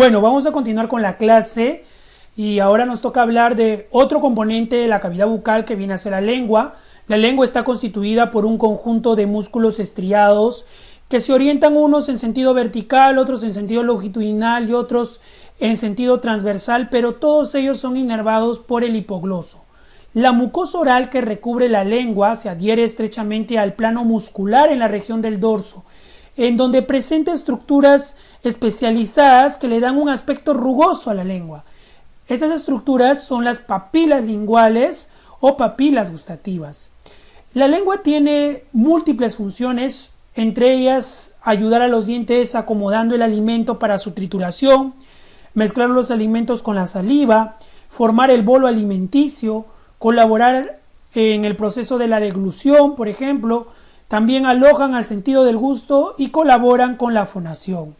Bueno, vamos a continuar con la clase y ahora nos toca hablar de otro componente de la cavidad bucal que viene a ser la lengua. La lengua está constituida por un conjunto de músculos estriados que se orientan unos en sentido vertical, otros en sentido longitudinal y otros en sentido transversal, pero todos ellos son inervados por el hipogloso. La mucosa oral que recubre la lengua se adhiere estrechamente al plano muscular en la región del dorso, en donde presenta estructuras especializadas que le dan un aspecto rugoso a la lengua. Estas estructuras son las papilas linguales o papilas gustativas. La lengua tiene múltiples funciones, entre ellas ayudar a los dientes acomodando el alimento para su trituración, mezclar los alimentos con la saliva, formar el bolo alimenticio, colaborar en el proceso de la deglución, por ejemplo. También alojan al sentido del gusto y colaboran con la fonación.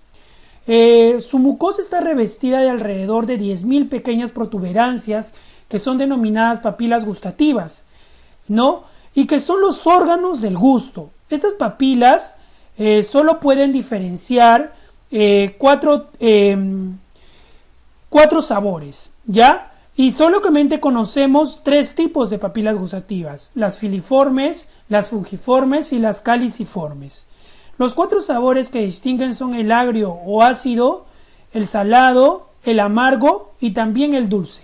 Su mucosa está revestida de alrededor de 10.000 pequeñas protuberancias que son denominadas papilas gustativas, ¿no? Y que son los órganos del gusto. Estas papilas solo pueden diferenciar cuatro sabores, ¿ya? Y solamente conocemos tres tipos de papilas gustativas: las filiformes, las fungiformes y las caliciformes. Los cuatro sabores que distinguen son el agrio o ácido, el salado, el amargo y también el dulce.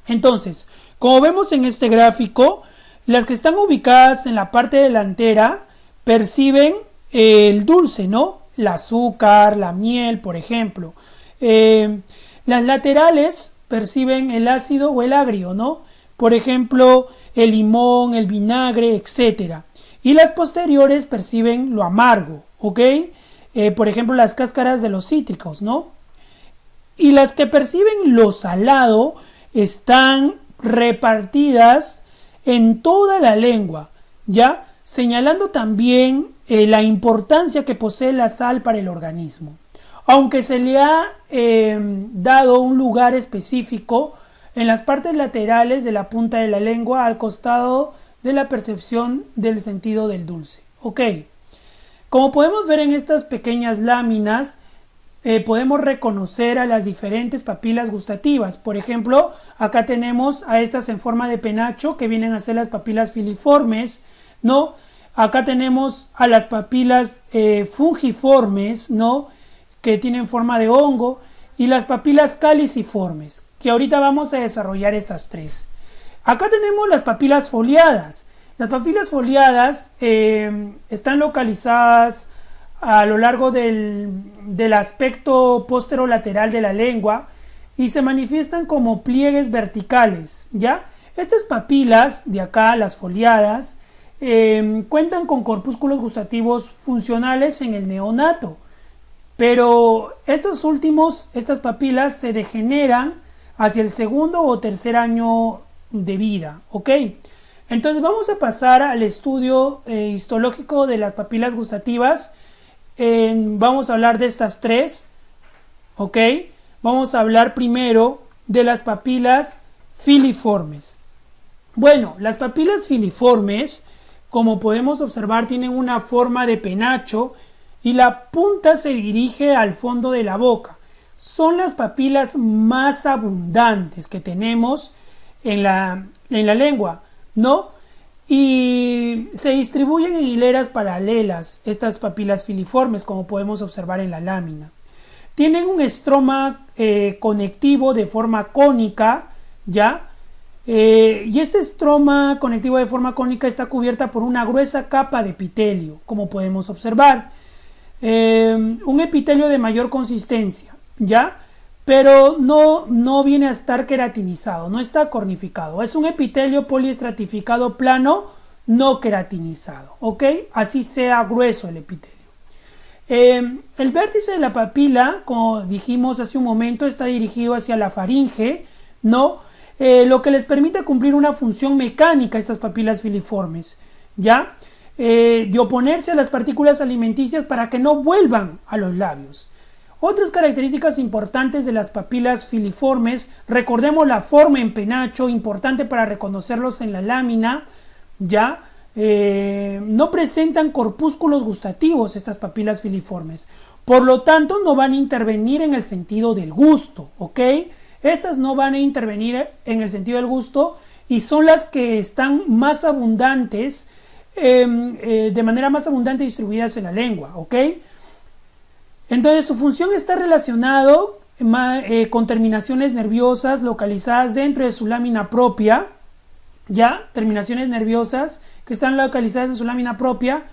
Entonces, como vemos en este gráfico, las que están ubicadas en la parte delantera perciben el dulce, ¿no? El azúcar, la miel, por ejemplo. Las laterales perciben el ácido o el agrio, ¿no? Por ejemplo, el limón, el vinagre, etc. Y las posteriores perciben lo amargo, ¿ok? Por ejemplo, las cáscaras de los cítricos, ¿no? Y las que perciben lo salado están repartidas en toda la lengua, ¿ya? Señalando también la importancia que posee la sal para el organismo. Aunque se le ha dado un lugar específico en las partes laterales de la punta de la lengua al costado de la percepción del sentido del dulce. Ok, como podemos ver en estas pequeñas láminas, podemos reconocer a las diferentes papilas gustativas. Por ejemplo, acá tenemos a estas en forma de penacho que vienen a ser las papilas filiformes, ¿no? Acá tenemos a las papilas fungiformes, ¿no?, que tienen forma de hongo, y las papilas caliciformes, que ahorita vamos a desarrollar estas tres. Acá tenemos las papilas foliadas. Las papilas foliadas están localizadas a lo largo del aspecto posterolateral de la lengua y se manifiestan como pliegues verticales, ¿ya? Estas papilas de acá, las foliadas, cuentan con corpúsculos gustativos funcionales en el neonato, pero estas papilas se degeneran hacia el segundo o tercer año de vida, ¿ok? Entonces vamos a pasar al estudio histológico de las papilas gustativas. Vamos a hablar de estas tres, ¿ok? Vamos a hablar primero de las papilas filiformes. Bueno, las papilas filiformes, como podemos observar, tienen una forma de penacho y la punta se dirige al fondo de la boca. Son las papilas más abundantes que tenemos en la lengua, ¿no? Y se distribuyen en hileras paralelas estas papilas filiformes, como podemos observar en la lámina. Tienen un estroma conectivo de forma cónica, ¿ya? Y este estroma conectivo de forma cónica está cubierta por una gruesa capa de epitelio, como podemos observar. Un epitelio de mayor consistencia, ¿ya? Pero no viene a estar queratinizado, no está cornificado. Es un epitelio poliestratificado plano, no queratinizado, ¿ok? Así sea grueso el epitelio. El vértice de la papila, como dijimos hace un momento, está dirigido hacia la faringe, ¿no? Lo que les permite cumplir una función mecánica a estas papilas filiformes, ¿ya? De oponerse a las partículas alimenticias para que no vuelvan a los labios. Otras características importantes de las papilas filiformes: recordemos la forma en penacho, importante para reconocerlos en la lámina, ¿ya? No presentan corpúsculos gustativos estas papilas filiformes, Por lo tanto, no van a intervenir en el sentido del gusto, ¿ok? Estas no van a intervenir en el sentido del gusto y son las que están más abundantes, de manera más abundante distribuidas en la lengua, ¿ok? Entonces, su función está relacionado con terminaciones nerviosas localizadas dentro de su lámina propia, ya, terminaciones nerviosas que están localizadas en su lámina propia,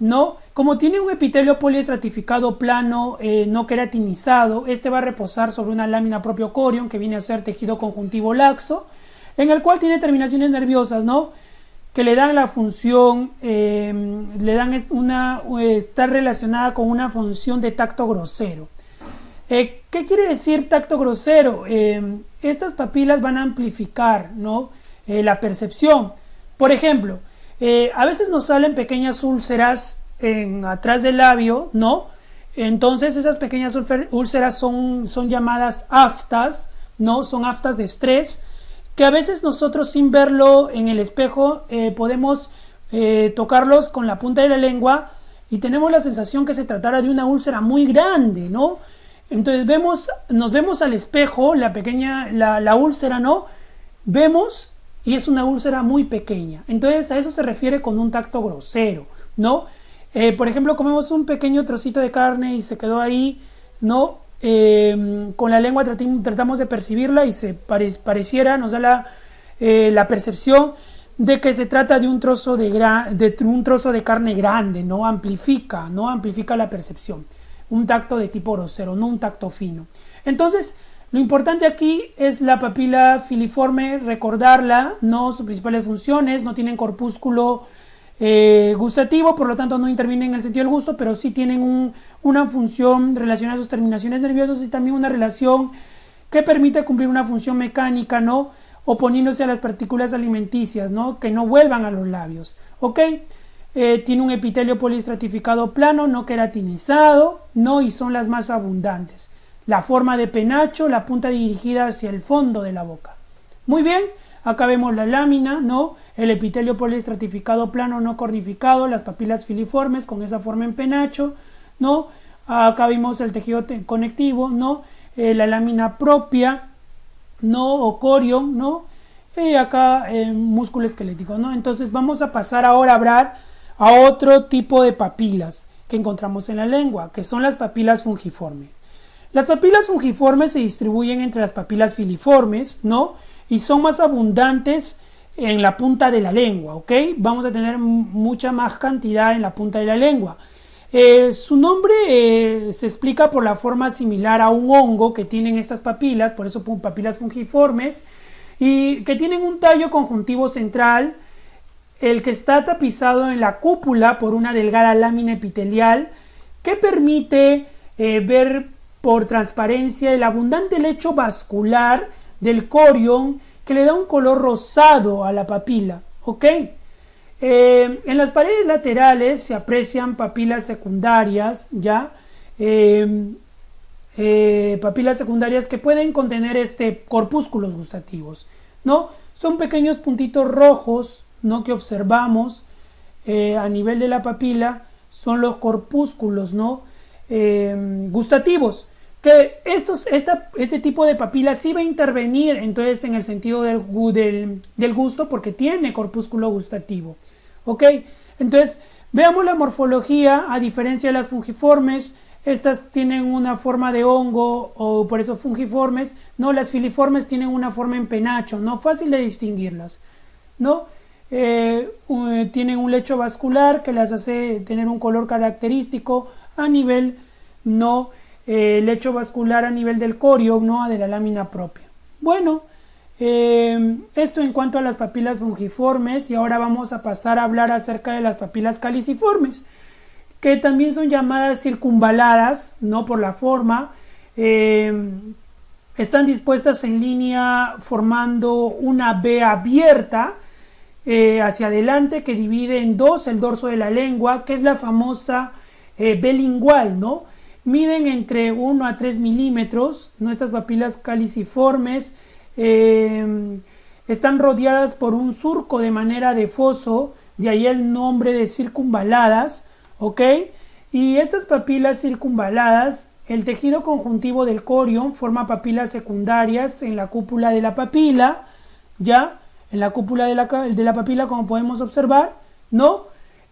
¿no? Como tiene un epitelio poliestratificado plano, no queratinizado, este va a reposar sobre una lámina propio corion, que viene a ser tejido conjuntivo laxo, en el cual tiene terminaciones nerviosas, ¿no? Que le dan la función, está relacionada con una función de tacto grosero. ¿Qué quiere decir tacto grosero? Estas papilas van a amplificar, ¿no? La percepción. Por ejemplo, a veces nos salen pequeñas úlceras atrás del labio, ¿no? Entonces esas pequeñas úlceras son llamadas aftas, ¿no? Son aftas de estrés, que a veces nosotros sin verlo en el espejo podemos tocarlos con la punta de la lengua y tenemos la sensación que se tratara de una úlcera muy grande, ¿no? Entonces nos vemos al espejo, la úlcera, ¿no? Vemos y es una úlcera muy pequeña. Entonces a eso se refiere con un tacto grosero, ¿no? Por ejemplo, comemos un pequeño trocito de carne y se quedó ahí, ¿no? Con la lengua tratamos de percibirla y pareciera, nos da la percepción de que se trata de un trozo de carne grande, ¿no? Amplifica la percepción. Un tacto de tipo grosero, no un tacto fino. Entonces, lo importante aquí es la papila filiforme, recordarla, no sus principales funciones, no tienen corpúsculo gustativo, por lo tanto no intervienen en el sentido del gusto, pero sí tienen una función relacionada a sus terminaciones nerviosas y también una relación que permite cumplir una función mecánica, ¿no? Oponiéndose a las partículas alimenticias, ¿no? Que no vuelvan a los labios, ¿ok? Tiene un epitelio poliestratificado plano, no queratinizado, ¿no? Y son las más abundantes. La forma de penacho, la punta dirigida hacia el fondo de la boca. Muy bien, acá vemos la lámina, ¿no? El epitelio poliestratificado plano no cornificado, las papilas filiformes con esa forma en penacho, ¿no? Acá vimos el tejido conectivo, ¿no? La lámina propia, ¿no? O corion, ¿no? Y acá músculo esquelético, ¿no? Entonces vamos a pasar ahora a hablar a otro tipo de papilas que encontramos en la lengua, que son las papilas fungiformes. Las papilas fungiformes se distribuyen entre las papilas filiformes, ¿no? Y son más abundantes en la punta de la lengua, ¿ok? Vamos a tener mucha más cantidad en la punta de la lengua. Su nombre se explica por la forma similar a un hongo que tienen estas papilas, por eso papilas fungiformes, y que tienen un tallo conjuntivo central, el que está tapizado en la cúpula por una delgada lámina epitelial que permite ver por transparencia el abundante lecho vascular del corion que le da un color rosado a la papila, ¿ok? En las paredes laterales se aprecian papilas secundarias, ¿ya? Papilas secundarias que pueden contener corpúsculos gustativos, ¿no? Son pequeños puntitos rojos, ¿no? Que observamos a nivel de la papila, son los corpúsculos, ¿no? Gustativos, que este tipo de papila sí va a intervenir entonces en el sentido del gusto porque tiene corpúsculo gustativo, ¿ok? Entonces veamos la morfología. A diferencia de las fungiformes, estas tienen una forma de hongo o por eso fungiformes, ¿no? Las filiformes tienen una forma en penacho, ¿no? Fácil de distinguirlas, ¿no? Tienen un lecho vascular que las hace tener un color característico a nivel, ¿no? Lecho vascular a nivel del corion, ¿no? De la lámina propia. Bueno, esto en cuanto a las papilas fungiformes, y ahora vamos a pasar a hablar acerca de las papilas caliciformes, que también son llamadas circunvaladas, ¿no? Por la forma, están dispuestas en línea formando una V abierta hacia adelante que divide en dos el dorso de la lengua, que es la famosa V lingual, ¿no? Miden entre 1 a 3 milímetros. Nuestras papilas caliciformes están rodeadas por un surco de manera de foso, de ahí el nombre de circunvaladas, ¿ok? Y estas papilas circunvaladas, el tejido conjuntivo del corión forma papilas secundarias en la cúpula de la papila, ya, en la cúpula de la papila, como podemos observar, ¿no?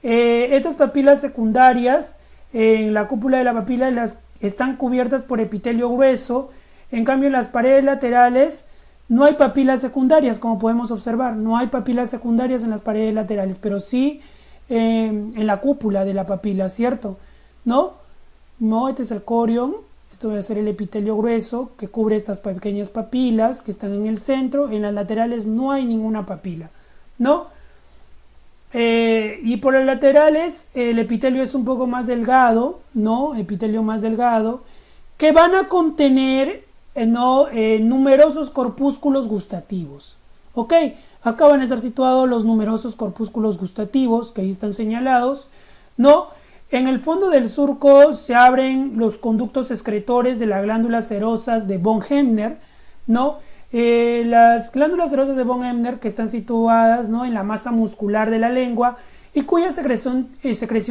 Estas papilas secundarias en la cúpula de la papila están cubiertas por epitelio grueso. En cambio, en las paredes laterales no hay papilas secundarias, como podemos observar. No hay papilas secundarias en las paredes laterales, pero sí en la cúpula de la papila, ¿cierto? ¿No? No, este es el corión. Esto va a ser el epitelio grueso que cubre estas pequeñas papilas que están en el centro. En las laterales no hay ninguna papila, ¿no? Y por las laterales el epitelio es un poco más delgado, ¿no? Epitelio más delgado, que van a contener numerosos corpúsculos gustativos. ¿Ok? Acá van a estar situados los numerosos corpúsculos gustativos, que ahí están señalados, ¿no? En el fondo del surco se abren los conductos excretores de las glándulas serosas de von Hebner, ¿no? Las glándulas serosas de von Hebner, que están situadas, ¿no?, en la masa muscular de la lengua y cuya secreción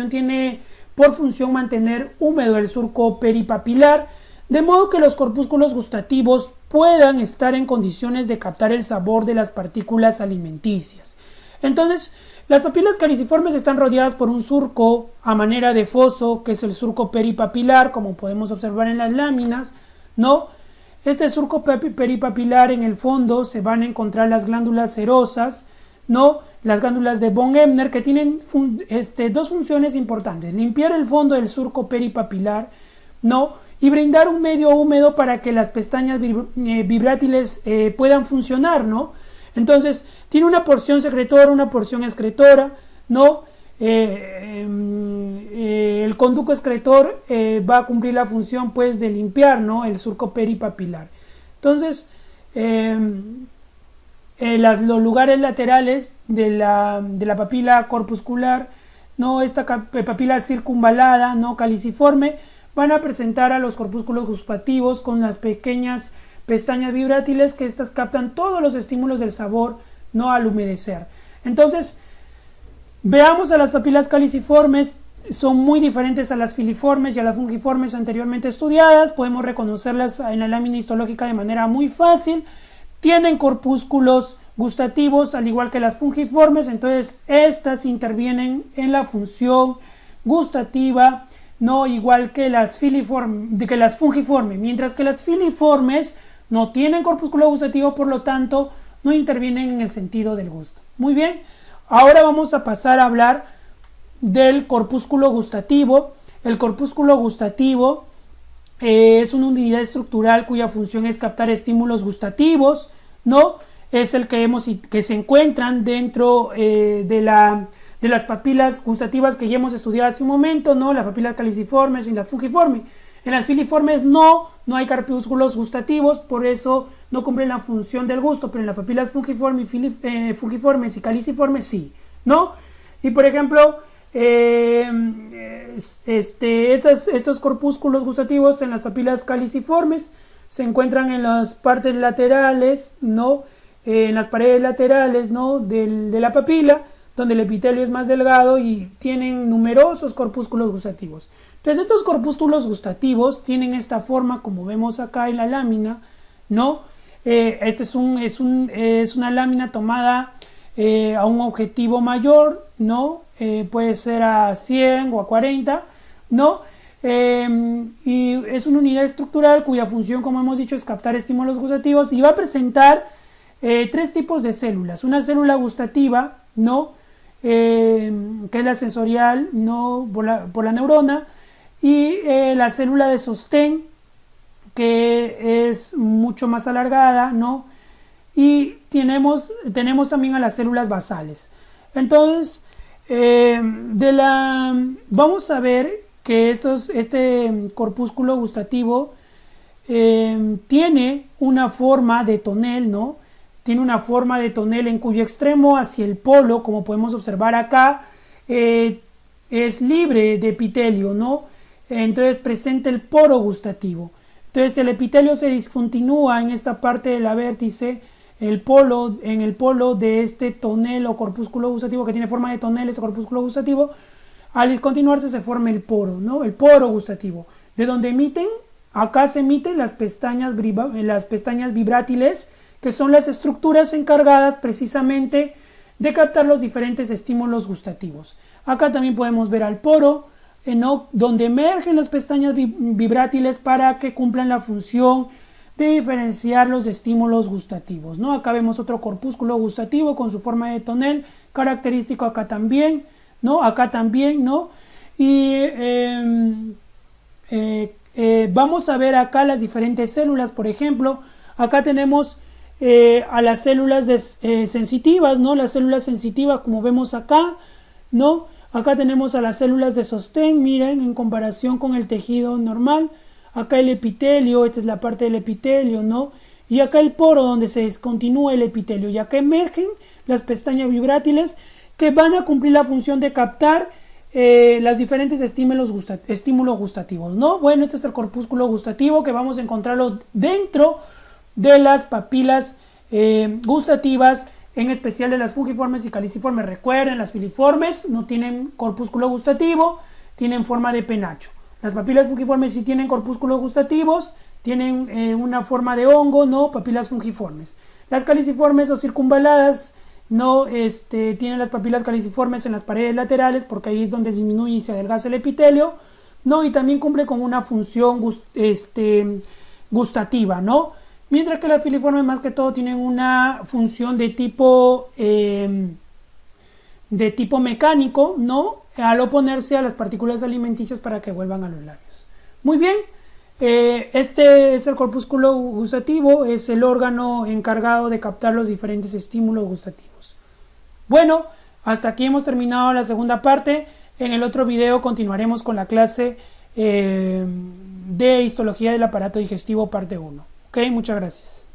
tiene por función mantener húmedo el surco peripapilar, de modo que los corpúsculos gustativos puedan estar en condiciones de captar el sabor de las partículas alimenticias. Entonces, las papilas caliciformes están rodeadas por un surco a manera de foso, que es el surco peripapilar, como podemos observar en las láminas, ¿no? Este surco peripapilar, en el fondo se van a encontrar las glándulas serosas, ¿no? Las glándulas de von Hebner, que tienen dos funciones importantes: limpiar el fondo del surco peripapilar, ¿no?, y brindar un medio húmedo para que las pestañas vibrátiles puedan funcionar, ¿no? Entonces, tiene una porción secretora, una porción excretora, ¿no? El conducto excretor va a cumplir la función, pues, de limpiar, ¿no?, el surco peripapilar. Entonces, los lugares laterales de la papila corpuscular, ¿no?, esta papila circunvalada, ¿no?, caliciforme, van a presentar a los corpúsculos gustativos con las pequeñas pestañas vibrátiles, que estas captan todos los estímulos del sabor, ¿no?, al humedecer. Entonces, veamos a las papilas caliciformes. Son muy diferentes a las filiformes y a las fungiformes anteriormente estudiadas. Podemos reconocerlas en la lámina histológica de manera muy fácil. Tienen corpúsculos gustativos al igual que las fungiformes, entonces estas intervienen en la función gustativa, no igual que las fungiformes, mientras que las filiformes no tienen corpúsculo gustativo, por lo tanto no intervienen en el sentido del gusto. Muy bien, ahora vamos a pasar a hablar del corpúsculo gustativo. El corpúsculo gustativo es una unidad estructural cuya función es captar estímulos gustativos, ¿no? Es el que se encuentran dentro de las papilas gustativas que ya hemos estudiado hace un momento, ¿no? Las papilas caliciformes y las fungiformes. En las filiformes no hay corpúsculos gustativos, por eso no cumplen la función del gusto, pero en las papilas fungiformes y caliciformes sí, ¿no? Y por ejemplo, estos corpúsculos gustativos en las papilas caliciformes se encuentran en las partes laterales, ¿no?, en las paredes laterales, ¿no?, de la papila, donde el epitelio es más delgado y tienen numerosos corpúsculos gustativos. Entonces, estos corpúsculos gustativos tienen esta forma, como vemos acá en la lámina, ¿no? Este es una lámina tomada a un objetivo mayor, ¿no? Puede ser a 100 o a 40, ¿no? Y es una unidad estructural cuya función, como hemos dicho, es captar estímulos gustativos, y va a presentar tres tipos de células: una célula gustativa, ¿no?, que es la sensorial, ¿no?, por la neurona, y la célula de sostén, que es mucho más alargada, ¿no?, y tenemos también a las células basales. Entonces, vamos a ver que este corpúsculo gustativo tiene una forma de tonel, ¿no? Tiene una forma de tonel en cuyo extremo hacia el polo, como podemos observar acá, es libre de epitelio, ¿no? Entonces presenta el poro gustativo. Entonces el epitelio se discontinúa en esta parte de la vértice, en el polo de este tonel o corpúsculo gustativo, que tiene forma de tonel, ese corpúsculo gustativo, Al continuarse se forma el poro, ¿no? El poro gustativo, de donde acá se emiten las pestañas vibrátiles, que son las estructuras encargadas precisamente de captar los diferentes estímulos gustativos. Acá también podemos ver al poro, ¿no? Donde emergen las pestañas vibrátiles para que cumplan la función de diferenciar los estímulos gustativos, ¿no? Acá vemos otro corpúsculo gustativo con su forma de tonel, característico acá también, ¿no? Acá también, ¿no? Y vamos a ver acá las diferentes células. Por ejemplo, acá tenemos a las células sensitivas, ¿no? Las células sensitivas, como vemos acá, ¿no? Acá tenemos a las células de sostén, miren, en comparación con el tejido normal. Acá el epitelio, esta es la parte del epitelio, ¿no? Y acá el poro donde se descontinúa el epitelio. Y acá emergen las pestañas vibrátiles que van a cumplir la función de captar los diferentes estímulos gustativos, ¿no? Bueno, este es el corpúsculo gustativo que vamos a encontrarlo dentro de las papilas gustativas, en especial de las fungiformes y caliciformes. Recuerden, las filiformes no tienen corpúsculo gustativo, tienen forma de penacho. Las papilas fungiformes sí tienen corpúsculos gustativos, tienen una forma de hongo, ¿no? Papilas fungiformes. Las caliciformes o circunvaladas no tienen las papilas caliciformes en las paredes laterales, porque ahí es donde disminuye y se adelgaza el epitelio, ¿no? Y también cumple con una función gustativa, ¿no? Mientras que las filiformes más que todo tienen una función de tipo mecánico, ¿no? Al oponerse a las partículas alimenticias para que vuelvan a los labios. Muy bien, este es el corpúsculo gustativo, es el órgano encargado de captar los diferentes estímulos gustativos. Bueno, hasta aquí hemos terminado la segunda parte. En el otro video continuaremos con la clase de histología del aparato digestivo parte 1. Ok, muchas gracias.